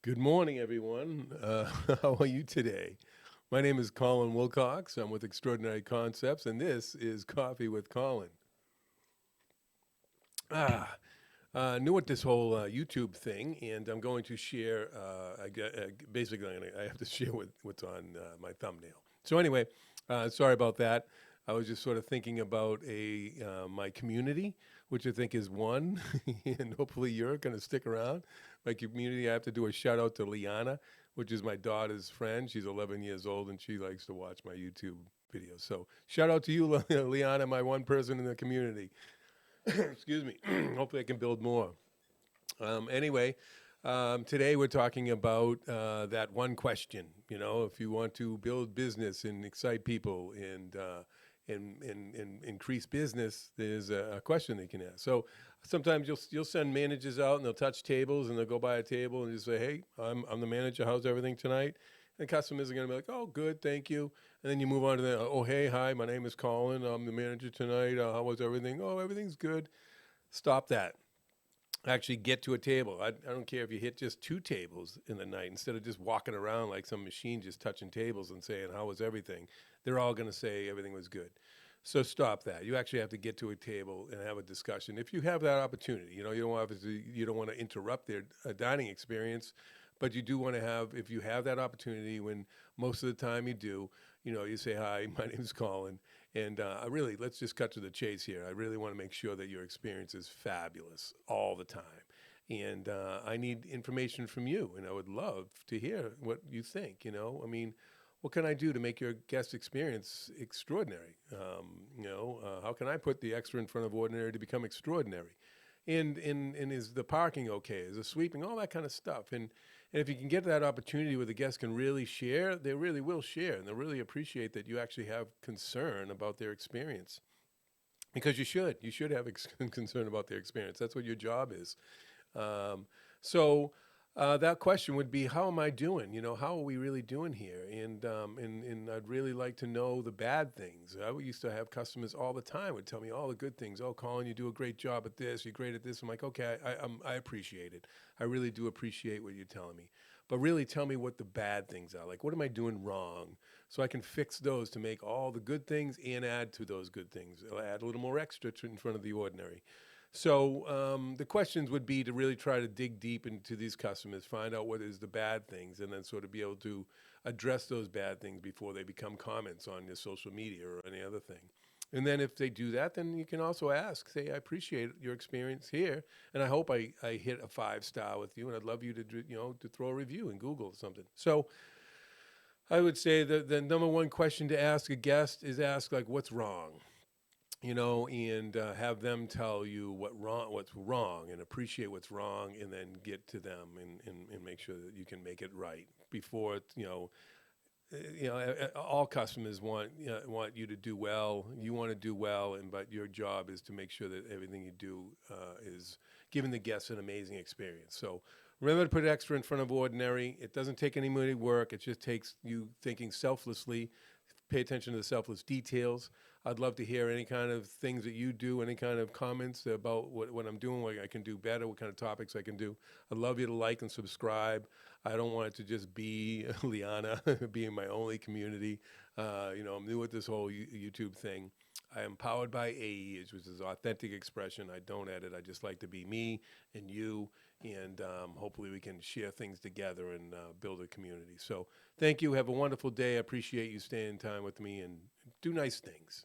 Good morning, everyone. How are you today? My name is Colin Wilcox. I'm with Extraordinary Concepts, and this is Coffee with Colin. Ah, New at this whole YouTube thing, and I'm going to share. Basically, I have to share what's on my thumbnail. So anyway, sorry about that. I was just sort of thinking about a my community, which I think is one, and hopefully you're going to stick around. My community. I have to do a shout out to Liana, which is my daughter's friend. She's 11 years old, and she likes to watch my YouTube videos. So shout out to you, Liana, my one person in the community. Excuse me. Hopefully, I can build more. Anyway, today we're talking about that one question. You know, if you want to build business and excite people and increase business, there's a question they can ask. So sometimes you'll send managers out and they'll touch tables and they'll go by a table and just say, "Hey, I'm the manager. How's everything tonight?" And customers are going to be like, "Oh, good, thank you." And then you move on to the, "Oh, hey, hi, my name is Colin. I'm the manager tonight. How was everything? Oh, everything's good." Stop that. Actually get to a table. I don't care if you hit just two tables in the night instead of just walking around like some machine just touching tables and saying, "How was everything?" They're all going to say everything was good. So stop that. You actually have to get to a table and have a discussion. If you have that opportunity, you know, you don't want to interrupt their dining experience, but you do want to have, if you have that opportunity, when most of the time you do, you know, you say, "Hi, my name is Colin. And I really, let's just cut to the chase here. I really want to make sure that your experience is fabulous all the time. And I need information from you. And I would love to hear what you think. You know, I mean, what can I do to make your guest experience extraordinary? How can I put the extra in front of ordinary to become extraordinary? And is the parking okay? Is the sweeping? All that kind of stuff. And if you can get that opportunity where the guests can really share, they really will share, and they'll really appreciate that you actually have concern about their experience. Because you should have concern about their experience. That's what your job is. Um, so that question would be, how am I doing? You know, how are we really doing here? And I'd really like to know the bad things. I used to have customers all the time would tell me all the good things. "Oh, Colin, you do a great job at this. You're great at this." I'm like, "Okay, I appreciate it. I really do appreciate what you're telling me. But really tell me what the bad things are. Like, what am I doing wrong? So I can fix those to make all the good things and add to those good things. I'll add a little more extra in front of the ordinary." So the questions would be to really try to dig deep into these customers, find out what is the bad things, and then sort of be able to address those bad things before they become comments on your social media or any other thing. And then if they do that, then you can also ask, say, "I appreciate your experience here, and I hope I hit a 5 star with you, and I'd love you to to throw a review in Google or something." So I would say that the number one question to ask a guest is ask, like, what's wrong? You know, and have them tell you what's wrong, and appreciate what's wrong, and then get to them and make sure that you can make it right before all customers want you to do well. You want to do well, and but your job is to make sure that everything you do is giving the guests an amazing experience. So remember to put extra in front of ordinary. It doesn't take any money work. It just takes you thinking selflessly. Pay attention to the selfless details. I'd love to hear any kind of things that you do, any kind of comments about what I'm doing, what I can do better, what kind of topics I can do. I'd love you to like and subscribe. I don't want it to just be Liana being my only community. I'm new at this whole YouTube thing. I am powered by AE, which is authentic expression. I don't edit. I just like to be me and you, and hopefully we can share things together and build a community. So thank you. Have a wonderful day. I appreciate you staying in time with me, and do nice things.